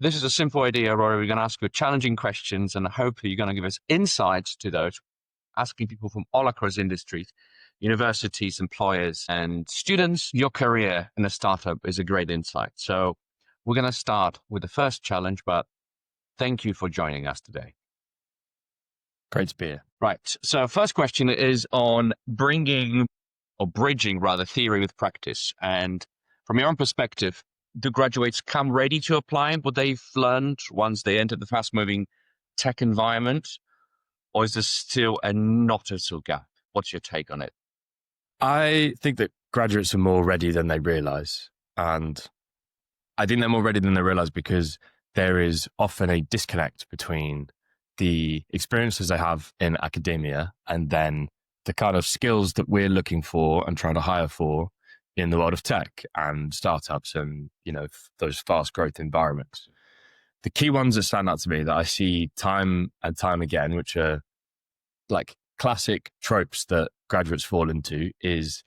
This is a simple idea, Rory. We're going to ask you challenging questions and hopefully you're going to give us insights to those, asking people from all across industries, universities, employers, and students. Your career in a startup is a great insight. So we're going to start with the first challenge, but thank you for joining us today. Great to be here. Right. So first question is on bridging theory with practice. And from your own perspective, do graduates come ready to apply what they've learned once they enter the fast-moving tech environment? Or is there still a noticeable gap? What's your take on it? I think that graduates are more ready than they realize. And I think they're more ready than they realize because there is often a disconnect between the experiences they have in academia and then the kind of skills that we're looking for and trying to hire for in the world of tech and startups and, those fast growth environments. The key ones that stand out to me that I see time and time again, which are like classic tropes that graduates fall into, is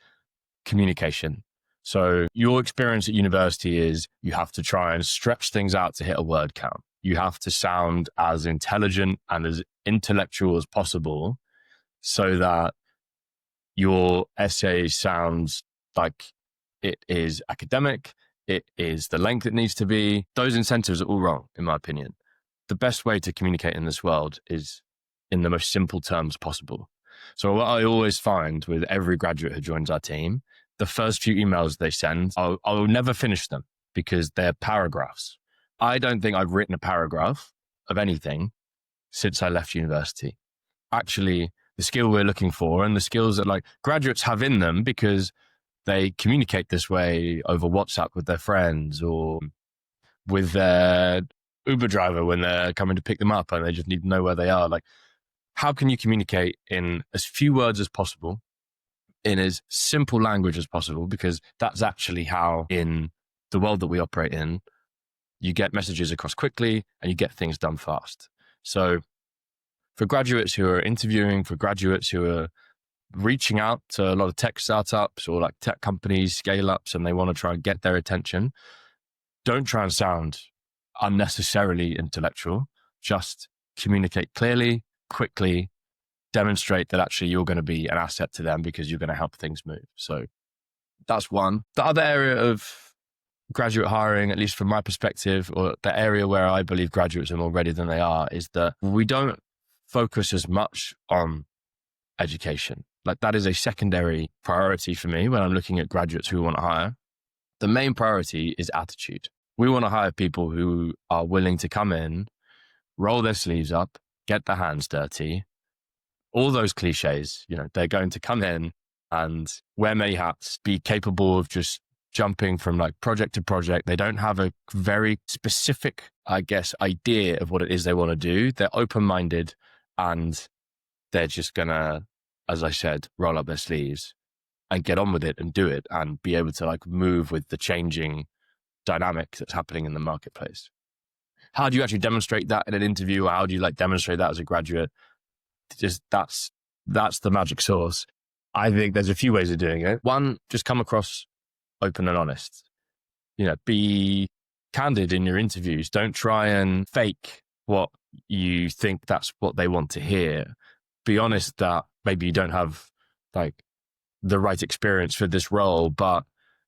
communication. So your experience at university is you have to try and stretch things out to hit a word count. You have to sound as intelligent and as intellectual as possible so that your essay sounds like it is academic, it is the length it needs to be. Those incentives are all wrong, in my opinion. The best way to communicate in this world is in the most simple terms possible. So what I always find with every graduate who joins our team, the first few emails they send, I'll never finish them because they're paragraphs. I don't think I've written a paragraph of anything since I left university. Actually, the skill we're looking for and the skills that graduates have in them because they communicate this way over WhatsApp with their friends or with their Uber driver when they're coming to pick them up and they just need to know where they are. How can you communicate in as few words as possible, in as simple language as possible? Because that's actually how, in the world that we operate in, you get messages across quickly and you get things done fast. So for graduates who are interviewing, for graduates who are reaching out to a lot of tech startups or tech companies, scale ups, and they want to try and get their attention, don't try and sound unnecessarily intellectual. Just communicate clearly, quickly, demonstrate that actually you're going to be an asset to them because you're going to help things move. So that's one. The other area of graduate hiring, at least from my perspective, or the area where I believe graduates are more ready than they are, is that we don't focus as much on education. That is a secondary priority for me when I'm looking at graduates who we want to hire. The main priority is attitude. We want to hire people who are willing to come in, roll their sleeves up, get their hands dirty, all those cliches. They're going to come in and wear many hats, be capable of just jumping from project to project. They don't have a very specific, idea of what it is they want to do. They're open-minded and they're just going to, as I said, roll up their sleeves and get on with it and do it and be able to move with the changing dynamic that's happening in the marketplace. How do you actually demonstrate that in an interview? Or how do you demonstrate that as a graduate? Just that's the magic sauce. I think there's a few ways of doing it. One, just come across open and honest. Be candid in your interviews. Don't try and fake what you think that's what they want to hear. Be honest that maybe you don't have the right experience for this role, but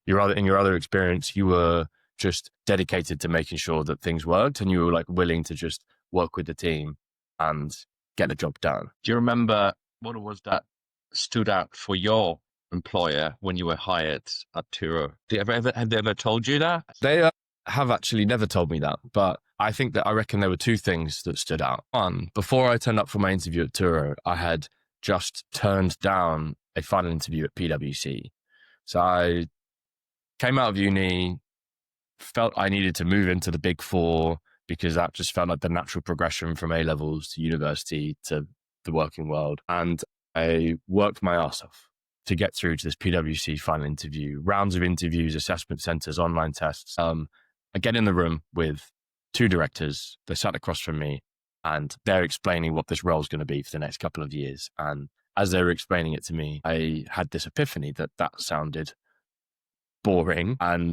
in your other experience, you were just dedicated to making sure that things worked and you were willing to just work with the team and get the job done. Do you remember what it was that stood out for your employer when you were hired at Turo? Have they ever told you that? They have actually never told me that, but I reckon there were two things that stood out. One, before I turned up for my interview at Turo, I had just turned down a final interview at PwC. So I came out of uni, felt I needed to move into the big four because that just felt like the natural progression from A-levels to university to the working world. And I worked my ass off to get through to this PwC final interview, rounds of interviews, assessment centers, online tests. I get in the room with two directors. They sat across from me and they're explaining what this role is going to be for the next couple of years. And as they were explaining it to me, I had this epiphany that sounded boring and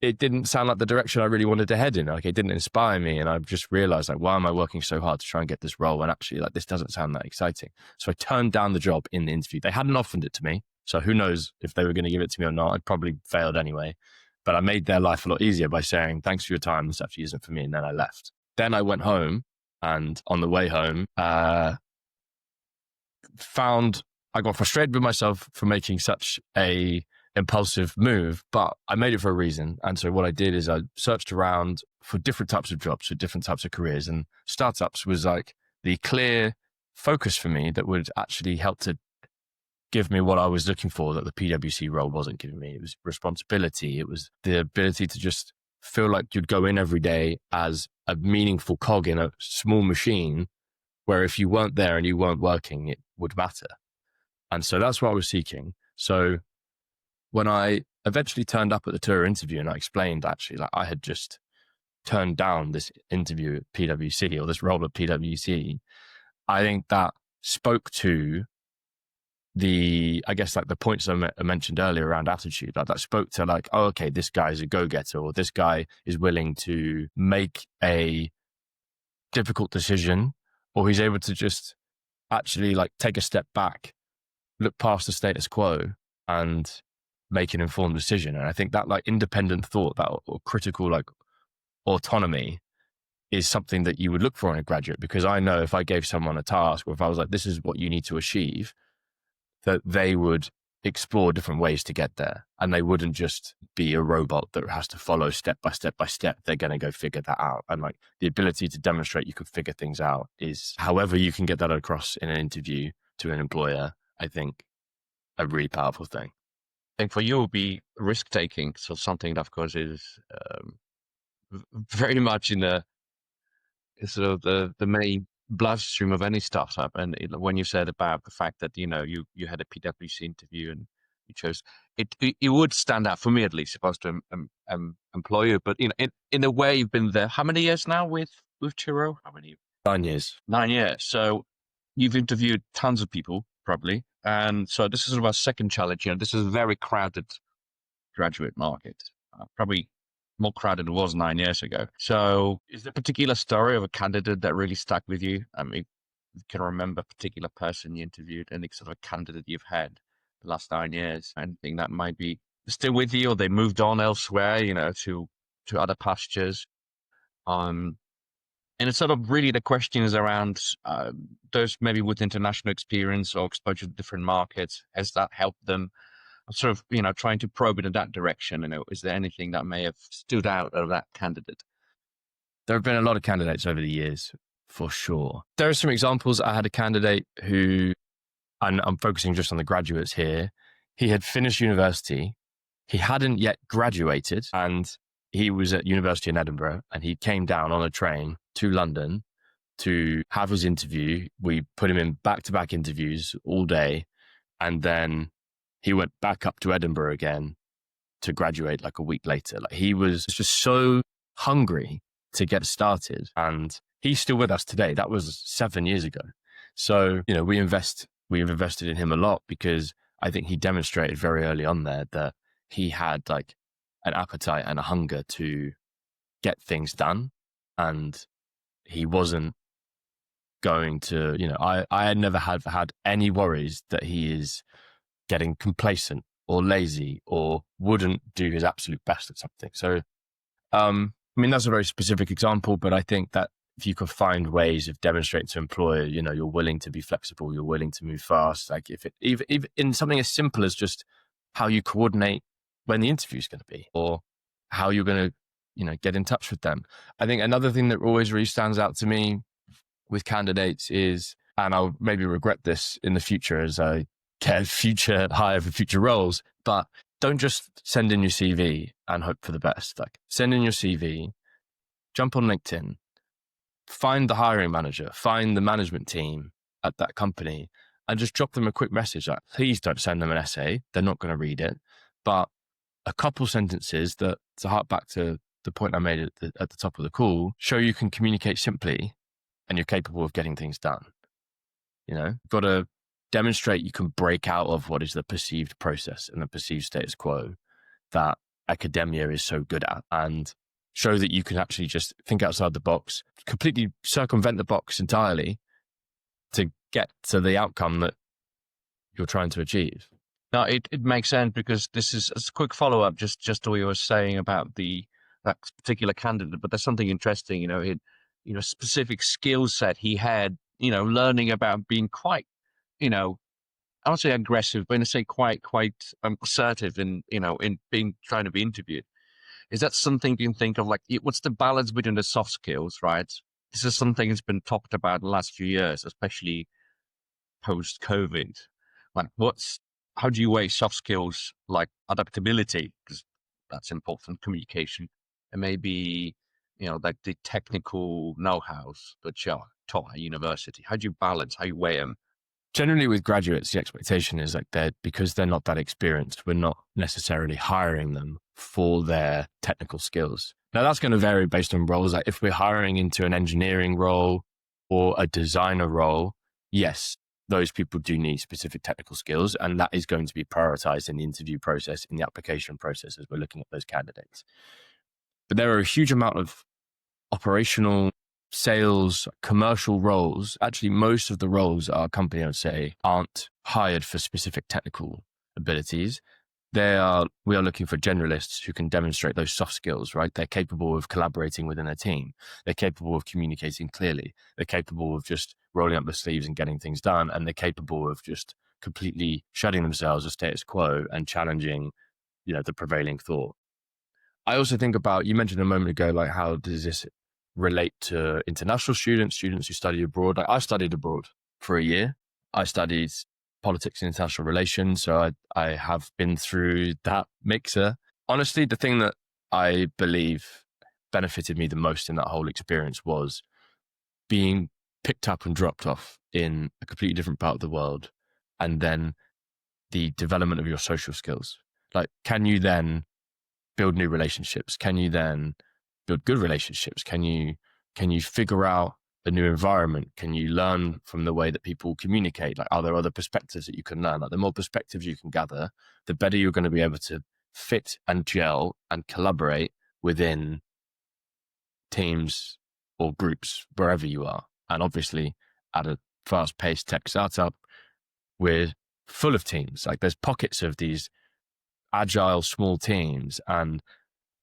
it didn't sound like the direction I really wanted to head in. Like, it didn't inspire me. And I've just realized, like, why am I working so hard to try and get this role? And actually, like, this doesn't sound that exciting. So I turned down the job in the interview. They hadn't offered it to me. So who knows if they were going to give it to me or not. I'd probably failed anyway. But I made their life a lot easier by saying, thanks for your time. This actually isn't for me. And then I left. Then I went home, and on the way home, I got frustrated with myself for making such a impulsive move, but I made it for a reason. And so what I did is I searched around for different types of jobs, for different types of careers, and startups was like the clear focus for me that would actually help to give me what I was looking for that the PwC role wasn't giving me. It was responsibility. It was the ability to just feel like you'd go in every day as a meaningful cog in a small machine, where if you weren't there and you weren't working, it would matter. And so that's what I was seeking. So when I eventually turned up at the Turo interview and I explained, actually, like, I had just turned down this interview at PwC, or this role at PwC, I think that spoke to I guess, like, the points I mentioned earlier around attitude. Like, that spoke to, like, oh, okay, this guy is a go-getter, or this guy is willing to make a difficult decision, or he's able to just actually, like, take a step back, look past the status quo, and make an informed decision. And I think that, like, independent thought, that or critical, like, autonomy is something that you would look for in a graduate, because I know if I gave someone a task, or if I was like, this is what you need to achieve, that they would explore different ways to get there. And they wouldn't just be a robot that has to follow step by step by step. They're going to go figure that out. And, like, the ability to demonstrate you can figure things out is, however you can get that across in an interview to an employer, I think a really powerful thing. I think for you, it would be risk taking. So something that, of course, is very much in the sort of the main bloodstream of any startup. And when you said about the fact that, you had a PwC interview and you chose it would stand out for me, at least, if I was to employ you. But, in a way, you've been there how many years now with Turo? How many? 9 years. 9 years. So you've interviewed tons of people, probably. And so this is our second challenge. This is a very crowded graduate market, probably more crowded than it was 9 years ago. So is there a particular story of a candidate that really stuck with you? I mean, you can remember a particular person you interviewed, any sort of a candidate you've had the last 9 years, anything that might be still with you, or they moved on elsewhere, to other pastures. And it's sort of really, the question is around those maybe with international experience or exposure to different markets. Has that helped them? I'm sort of, trying to probe it in that direction. Is there anything that may have stood out of that candidate? There have been a lot of candidates over the years, for sure. There are some examples. I had a candidate who, and I'm focusing just on the graduates here, he had finished university. He hadn't yet graduated, and he was at university in Edinburgh, and he came down on a train to London to have his interview. We put him in back-to-back interviews all day, and then he went back up to Edinburgh again to graduate like a week later. Like, he was just so hungry to get started, and he's still with us today. That was 7 years ago. So, we have invested in him a lot, because I think he demonstrated very early on there that he had, like, an appetite and a hunger to get things done. And he wasn't going to, I had never had any worries that he is getting complacent or lazy or wouldn't do his absolute best at something. So, that's a very specific example, but I think that if you can find ways of demonstrating to employer, you're willing to be flexible, you're willing to move fast, like if even in something as simple as just how you coordinate when the interview is going to be, or how you're going to, get in touch with them. I think another thing that always really stands out to me with candidates is, and I'll maybe regret this in the future as I get future hire for future roles, but don't just send in your CV and hope for the best. Like, send in your CV, jump on LinkedIn, find the hiring manager, find the management team at that company, and just drop them a quick message. Like, please don't send them an essay. They're not going to read it, but a couple sentences that, to hark back to the point I made at the top of the call, show you can communicate simply and you're capable of getting things done. You've got to demonstrate you can break out of what is the perceived process and the perceived status quo that academia is so good at, and show that you can actually just think outside the box, completely circumvent the box entirely to get to the outcome that you're trying to achieve. Now, it makes sense, because this is a quick follow-up, just to what you were saying about that particular candidate. But there's something interesting, specific skill set he had, learning about being quite, I would say aggressive, but I say quite assertive in being trying to be interviewed. Is that something you can think of, like, what's the balance between the soft skills, right? This is something that's been talked about in the last few years, especially post-COVID. Like, how do you weigh soft skills like adaptability, because that's important, communication, and maybe, like the technical know-hows that you're taught at university? How do you balance, how you weigh them? Generally with graduates, the expectation is like because they're not that experienced, we're not necessarily hiring them for their technical skills. Now that's going to vary based on roles. Like if we're hiring into an engineering role or a designer role, yes, those people do need specific technical skills, and that is going to be prioritized in the interview process, in the application process as we're looking at those candidates. But there are a huge amount of operational, sales, commercial roles. Actually, most of the roles at our company, I would say, aren't hired for specific technical abilities. We are looking for generalists who can demonstrate those soft skills, right? They're capable of collaborating within a team. They're capable of communicating clearly. They're capable of just rolling up the sleeves and getting things done. And they're capable of just completely shutting themselves a status quo and challenging, the prevailing thought. I also think about, you mentioned a moment ago, like how does this relate to international students who study abroad? Like I studied abroad for a year. I studied politics and international relations. So I have been through that mixer. Honestly, the thing that I believe benefited me the most in that whole experience was being picked up and dropped off in a completely different part of the world. And then the development of your social skills. Like, can you then build new relationships? Can you then build good relationships? Can you figure out a new environment? Can you learn from the way that people communicate? Like, are there other perspectives that you can learn? Like, the more perspectives you can gather, the better you're going to be able to fit and gel and collaborate within teams or groups, wherever you are. And obviously, at a fast-paced tech startup, we're full of teams. Like, there's pockets of these agile small teams, and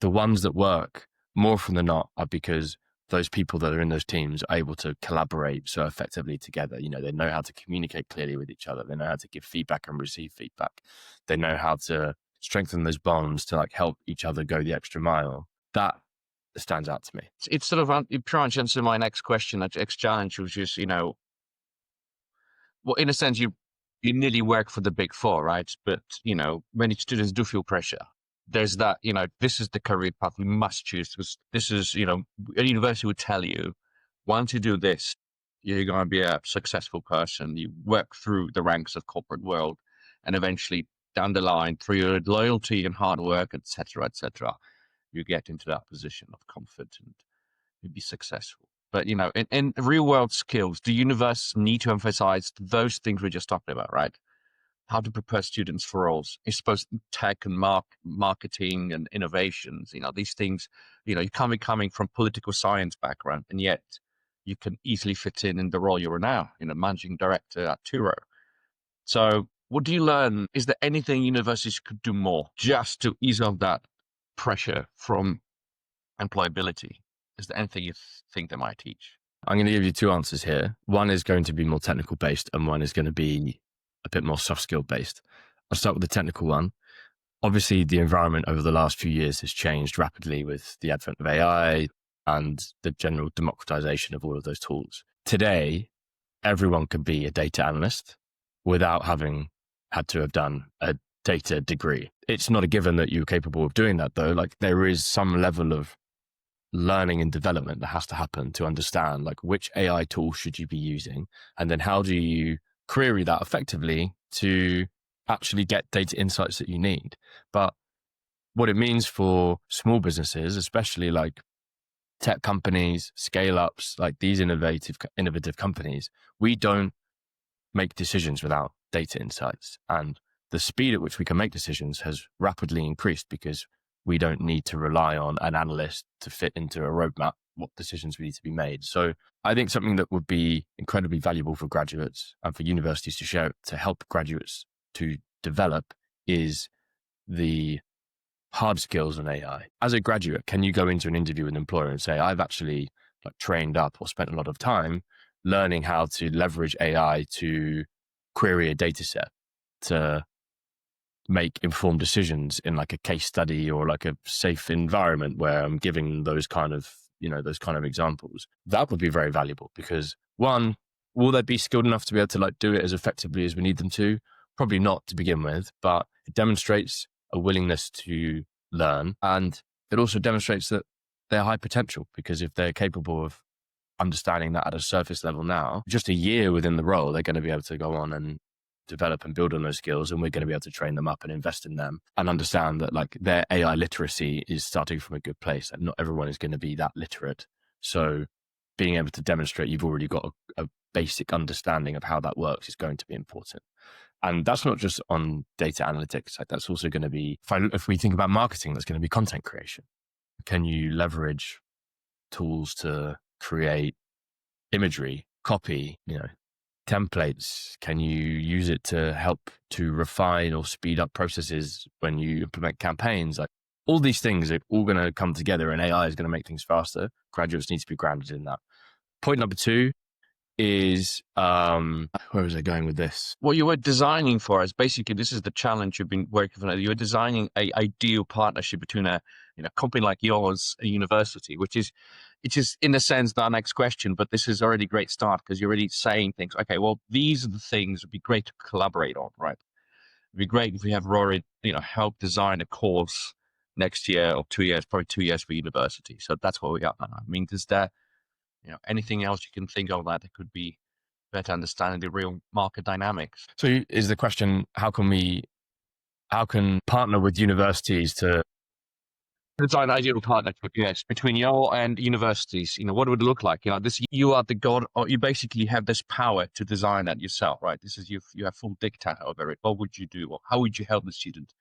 the ones that work more often than not are because those people that are in those teams are able to collaborate so effectively together. They know how to communicate clearly with each other. They know how to give feedback and receive feedback. They know how to strengthen those bonds to help each other go the extra mile. That stands out to me. It's sort of trying to answer my next question, next challenge, which is, well, in a sense, you nearly work for the big four, right? But, many students do feel pressure. There's that, this is the career path we must choose, because this is, a university would tell you, once you do this, you're going to be a successful person. You work through the ranks of corporate world, and eventually down the line, through your loyalty and hard work, etc., you get into that position of comfort and you be successful. But, in real world skills, the universities need to emphasize those things we're just talking about, right? How to prepare students for roles. I suppose tech and marketing and innovations, these things, you can't be coming from political science background, and yet you can easily fit in the role you are now, managing director at Turo. So what do you learn? Is there anything universities could do more just to ease off that pressure from employability? Is there anything you think they might teach? I'm going to give you two answers here. One is going to be more technical based, and one is going to be a bit more soft skill based. I'll start with the technical one. Obviously, the environment over the last few years has changed rapidly with the advent of AI and the general democratization of all of those tools. Today, everyone can be a data analyst without having had to have done a data degree. It's not a given that you're capable of doing that, though. Like, there is some level of learning and development that has to happen to understand, like, which AI tool should you be using, and then how do you query that effectively to actually get data insights that you need. But what it means for small businesses, especially like tech companies, scale ups, like these innovative companies, we don't make decisions without data insights. And the speed at which we can make decisions has rapidly increased because we don't need to rely on an analyst to fit into a roadmap what decisions we need to be made. So I think something that would be incredibly valuable for graduates and for universities to share to help graduates to develop is the hard skills in AI. As a graduate, can you go into an interview with an employer and say, I've actually trained up or spent a lot of time learning how to leverage AI to query a data set, to make informed decisions in like a case study or like a safe environment where I'm giving those kind of examples. That would be very valuable because one, will they be skilled enough to be able to do it as effectively as we need them to? Probably not to begin with, but it demonstrates a willingness to learn. And it also demonstrates that they're high potential because if they're capable of understanding that at a surface level now, just a year within the role, they're going to be able to go on and develop and build on those skills, and we're going to be able to train them up and invest in them and understand that their AI literacy is starting from a good place. And not everyone is going to be that literate. So being able to demonstrate you've already got a basic understanding of how that works is going to be important. And that's not just on data analytics. That's also going to be, if we think about marketing, that's going to be content creation. Can you leverage tools to create imagery, copy, templates? Can you use it to help to refine or speed up processes when you implement campaigns? All these things are all going to come together, and AI is going to make things faster. Graduates need to be grounded in that. Point number 2 is, where was I going with this? What you were designing for is basically, this is the challenge you've been working on. You're designing a ideal partnership between a company like yours, a university, which is in a sense our next question, but this is already a great start because you're already saying things. Okay, well, these are the things it'd be great to collaborate on, right? It'd be great if we have Rory, help design a course next year or 2 years, probably 2 years for university. So that's what we are. I mean, is there, anything else you can think of that could be better understanding the real market dynamics? So is the question, how can partner with universities to design ideal partnership, yes, between you and universities? What would it look like? You are the god, or you basically have this power to design that yourself, right? This is you have full dictate over it. What would you do, or how would you help the student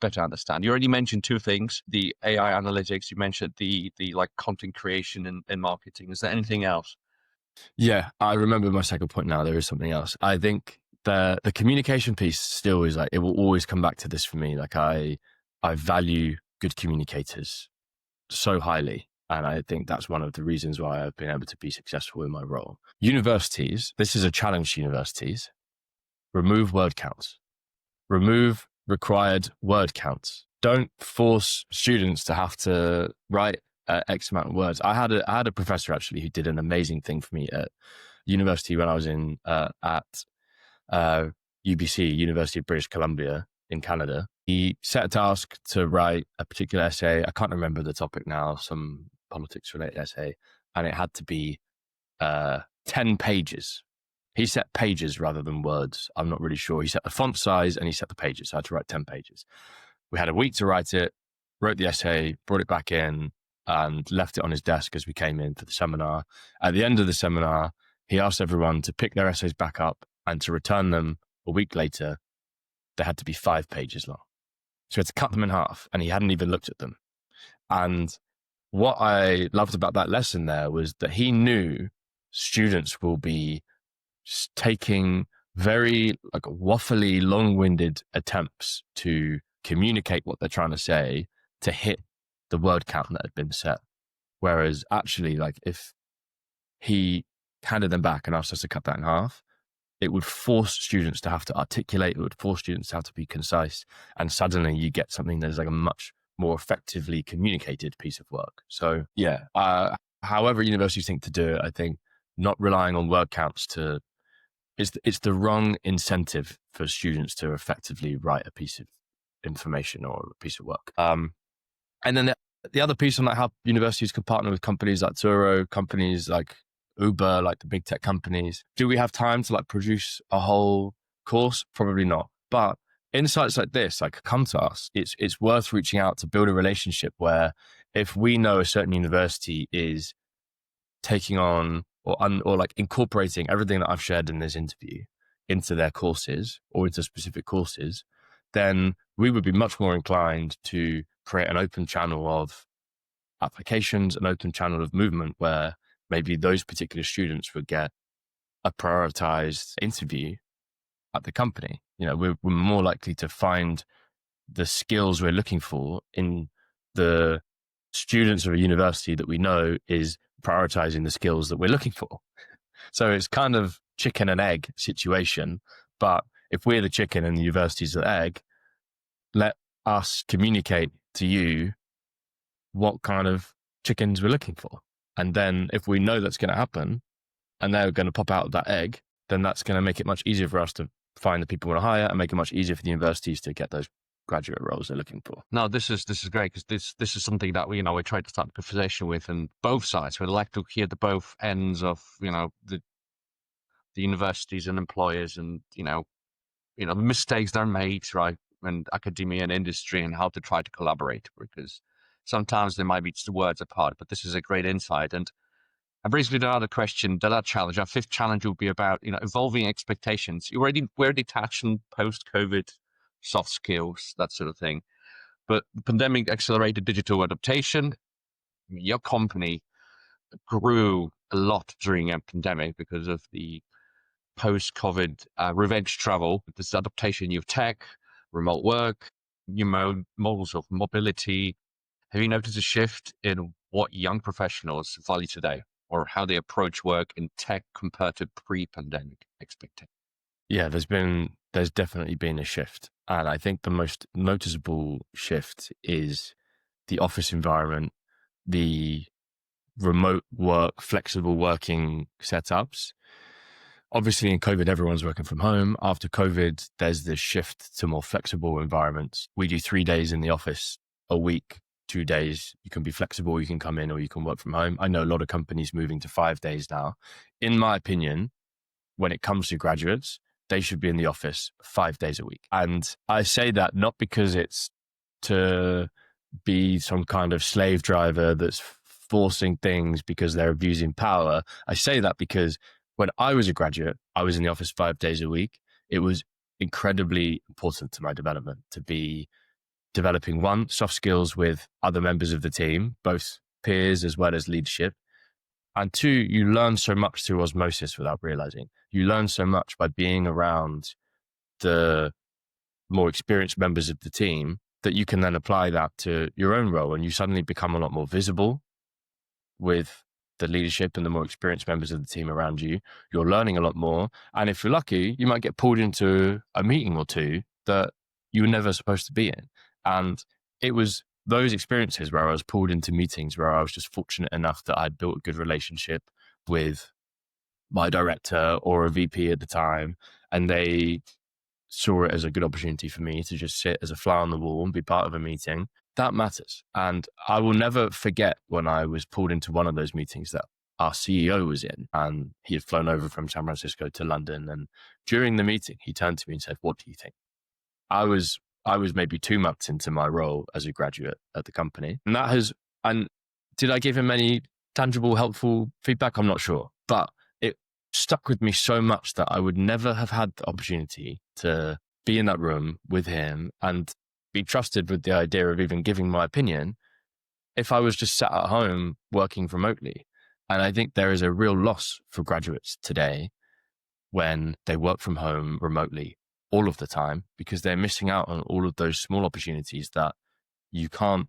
better understand? You already mentioned 2 things: the AI analytics. You mentioned the content creation and marketing. Is there anything else? Yeah, I remember my second point now. There is something else. I think the communication piece still is it will always come back to this for me. I value good communicators so highly. And I think that's one of the reasons why I've been able to be successful in my role. Universities, this is a challenge to universities. Remove word counts. Remove required word counts. Don't force students to have to write X amount of words. I had a professor actually who did an amazing thing for me at university when I was at UBC, University of British Columbia in Canada. He set a task to write a particular essay. I can't remember the topic now, some politics related essay, and it had to be 10 pages. He set pages rather than words. I'm not really sure. He set the font size and he set the pages. So I had to write 10 pages. We had a week to write it, wrote the essay, brought it back in, and left it on his desk as we came in for the seminar. At the end of the seminar, he asked everyone to pick their essays back up and to return them a week later. They had to be 5 pages long. So he had to cut them in half, and he hadn't even looked at them. And what I loved about that lesson there was that he knew students will be taking very waffly, long-winded attempts to communicate what they're trying to say to hit the word count that had been set. Whereas actually, if he handed them back and asked us to cut that in half, it would force students to have to articulate. It would force students to have to be concise. And suddenly you get something that is a much more effectively communicated piece of work. So yeah, however universities think to do it, I think not relying on word counts it's the wrong incentive for students to effectively write a piece of information or a piece of work. And then the other piece on how universities can partner with companies like Turo, companies like Uber, the big tech companies. Do we have time to produce a whole course? Probably not. But insights like this, come to us. It's worth reaching out to build a relationship where if we know a certain university is taking on or incorporating everything that I've shared in this interview into their courses or into specific courses, then we would be much more inclined to create an open channel of applications, an open channel of movement where maybe those particular students would get a prioritized interview at the company. We're more likely to find the skills we're looking for in the students of a university that we know is prioritizing the skills that we're looking for. So it's kind of chicken and egg situation. But if we're the chicken and the university's the egg, let us communicate to you what kind of chickens we're looking for. And then if we know that's going to happen and they're going to pop out of that egg, then that's going to make it much easier for us to find the people we want to hire and make it much easier for the universities to get those graduate roles they're looking for. No, this is great, because this is something that we try to start a conversation with, and both sides. We'd like to hear the both ends of the universities and employers, and the mistakes they're made, right, and academia and industry, and how to try to collaborate, because sometimes they might be just words apart. But this is a great insight. And brings me to another question, that our challenge, our fifth challenge, will be about evolving expectations. We're detached from post-COVID soft skills, that sort of thing. But the pandemic accelerated digital adaptation. Your company grew a lot during a pandemic because of the post-COVID revenge travel, this adaptation, new tech, remote work, new models of mobility. Have you noticed a shift in what young professionals value today, or how they approach work in tech compared to pre-pandemic expectations? Yeah, there's definitely been a shift. And I think the most noticeable shift is the office environment, the remote work, flexible working setups. Obviously, in COVID, everyone's working from home. After COVID, there's this shift to more flexible environments. We do 3 days in the office a week, 2 days. You can be flexible, you can come in, or you can work from home. I know a lot of companies moving to 5 days now. In my opinion, when it comes to graduates, they should be in the office 5 days a week. And I say that not because it's to be some kind of slave driver that's forcing things because they're abusing power. I say that because when I was a graduate, I was in the office 5 days a week. It was incredibly important to my development to be developing, one, soft skills with other members of the team, both peers as well as leadership. And two, you learn so much through osmosis without realizing. You learn so much by being around the more experienced members of the team that you can then apply that to your own role, and you suddenly become a lot more visible with the leadership and the more experienced members of the team around you. You're learning a lot more. And if you're lucky, you might get pulled into a meeting or two that you were never supposed to be in. And it was those experiences where I was pulled into meetings where I was just fortunate enough that I'd built a good relationship with my director or a VP at the time, and they saw it as a good opportunity for me to just sit as a fly on the wall and be part of a meeting. That matters. And I will never forget when I was pulled into one of those meetings that our CEO was in, and he had flown over from San Francisco to London. And during the meeting, he turned to me and said, "What do you think?" I was maybe 2 months into my role as a graduate at the company. And did I give him any tangible, helpful feedback? I'm not sure, but it stuck with me so much that I would never have had the opportunity to be in that room with him and be trusted with the idea of even giving my opinion if I was just sat at home working remotely. And I think there is a real loss for graduates today when they work from home remotely all of the time, because they're missing out on all of those small opportunities that you can't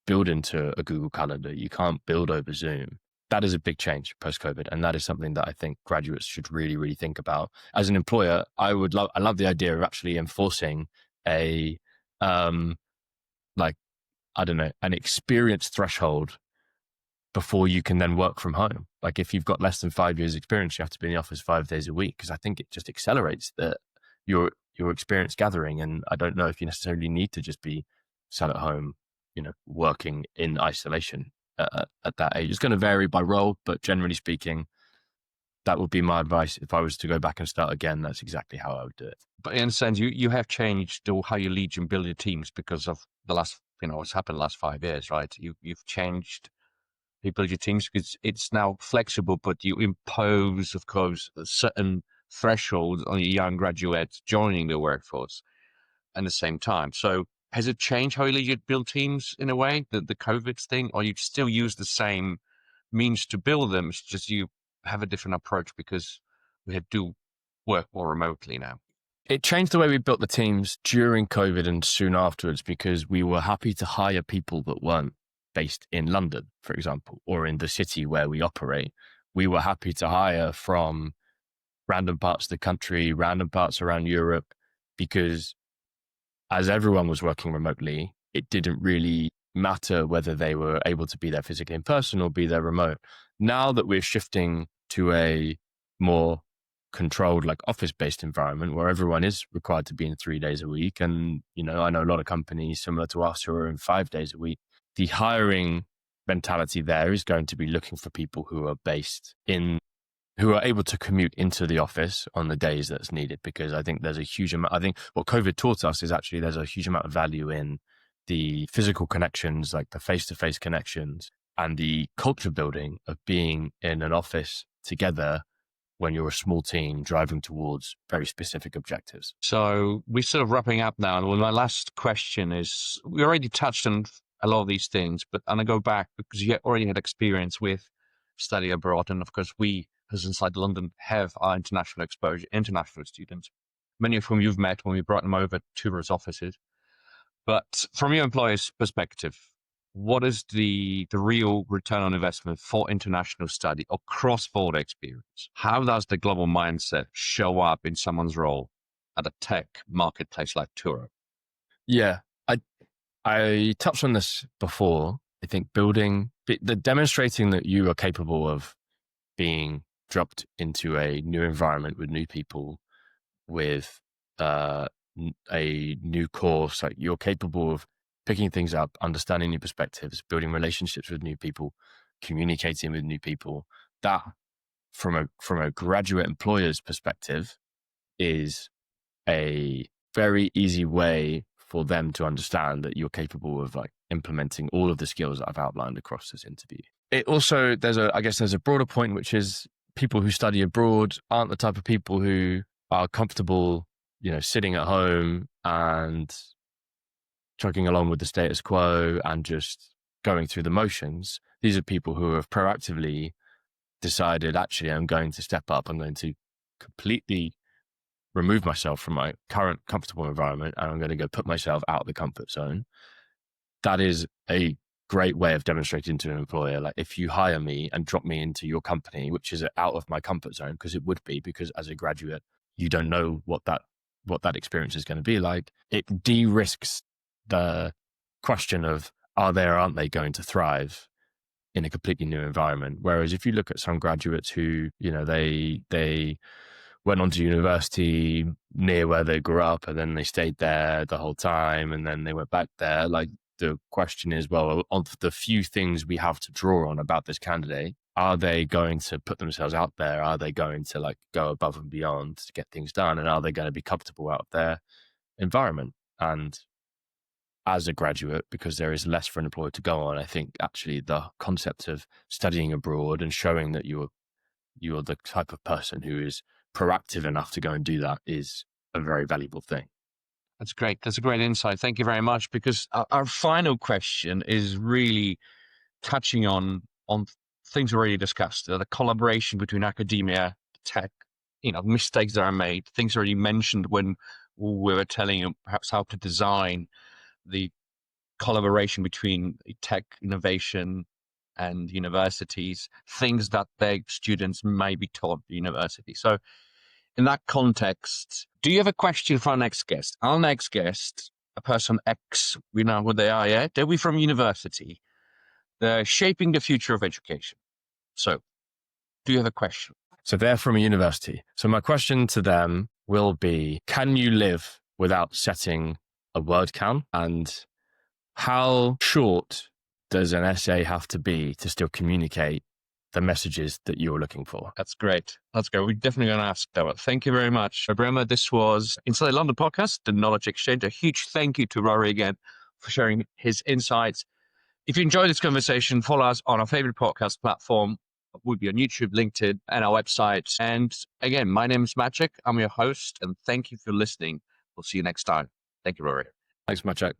build into a Google Calendar. You can't build over Zoom. That is a big change post-COVID. And that is something that I think graduates should really, really think about. As an employer, I love the idea of actually enforcing an experience threshold before you can then work from home. Like if you've got less than 5 years experience, you have to be in the office 5 days a week, because I think it just accelerates your experience gathering. And I don't know if you necessarily need to just be sat at home, working in isolation at that age. It's going to vary by role, but generally speaking, that would be my advice. If I was to go back and start again, that's exactly how I would do it. But in a sense, you have changed how you lead and build your teams because of the last, what's happened the last 5 years, right? You've changed people, your teams, because it's now flexible, but you impose, of course, a certain threshold on your young graduates joining the workforce at the same time. So Has it changed how you build teams in a way, the COVID thing, or you still use the same means to build them? It's just you have a different approach because we do work more remotely now. It changed the way we built the teams during COVID and soon afterwards, because we were happy to hire people that weren't based in London, for example, or in the city where we operate. We were happy to hire from random parts of the country, random parts around Europe, because as everyone was working remotely, it didn't really matter whether they were able to be there physically in person or be there remote. Now that we're shifting to a more controlled, like office-based environment where everyone is required to be in 3 days a week, and I know a lot of companies similar to us who are in 5 days a week, the hiring mentality there is going to be looking for people who are who are able to commute into the office on the days that's needed, because I think there's a huge amount. I think what COVID taught us is actually there's a huge amount of value in the physical connections, like the face-to-face connections, and the culture building of being in an office together when you're a small team driving towards very specific objectives. So we're sort of wrapping up now. And my last question is, we already touched on a lot of these things, but I'm going to go back because you already had experience with study abroad. And of course, we, as Inside London, have our international exposure, international students, many of whom you've met when we brought them over to Turo's offices. But from your employer's perspective, what is the real return on investment for international study or cross-border experience? How does the global mindset show up in someone's role at a tech marketplace like Turo? Yeah, I touched on this before. I think demonstrating that you are capable of being dropped into a new environment with new people, with a new course, like you're capable of picking things up, understanding new perspectives, building relationships with new people, communicating with new people. That, from a graduate employer's perspective, is a very easy way for them to understand that you're capable of like implementing all of the skills that I've outlined across this interview. It also, there's a broader point, which is people who study abroad aren't the type of people who are comfortable, sitting at home and chugging along with the status quo and just going through the motions. These are people who have proactively decided, actually, I'm going to step up. I'm going to completely remove myself from my current comfortable environment, and I'm going to go put myself out of the comfort zone. That is a great way of demonstrating to an employer, like, if you hire me and drop me into your company, which is out of my comfort zone, because it would be, because as a graduate, you don't know what that experience is going to be like. It de-risks the question of are they or aren't they going to thrive in a completely new environment. Whereas if you look at some graduates who, they went on to university near where they grew up, and then they stayed there the whole time, and then they went back there. Like, the question is, well, of the few things we have to draw on about this candidate, are they going to put themselves out there? Are they going to like go above and beyond to get things done? And are they going to be comfortable out of their environment? And as a graduate, because there is less for an employer to go on, I think actually the concept of studying abroad and showing that you're the type of person who is proactive enough to go and do that is a very valuable thing. That's great. That's a great insight. Thank you very much. Because our final question is really touching on things already discussed, the collaboration between academia, tech, mistakes that are made, things already mentioned when we were telling you perhaps how to design the collaboration between tech innovation and universities, things that their students may be taught at university. So in that context, do you have a question for our next guest? Our next guest, a person X, we know who they are, yeah? They'll be from university. They're shaping the future of education. So do you have a question? So they're from a university. So my question to them will be, can you live without setting a word count? And how short does an essay have to be to still communicate the messages that you're looking for? That's great. That's great. We're definitely going to ask that one. Thank you very much, Brimmer. This was Inside London Podcast, the Knowledge Exchange. A huge thank you to Rory again for sharing his insights. If you enjoyed this conversation, follow us on our favorite podcast platform. We'll be on YouTube, LinkedIn, and our website. And again, my name is Maciek. I'm your host, and thank you for listening. We'll see you next time. Thank you, Rory. Thanks, Maciek.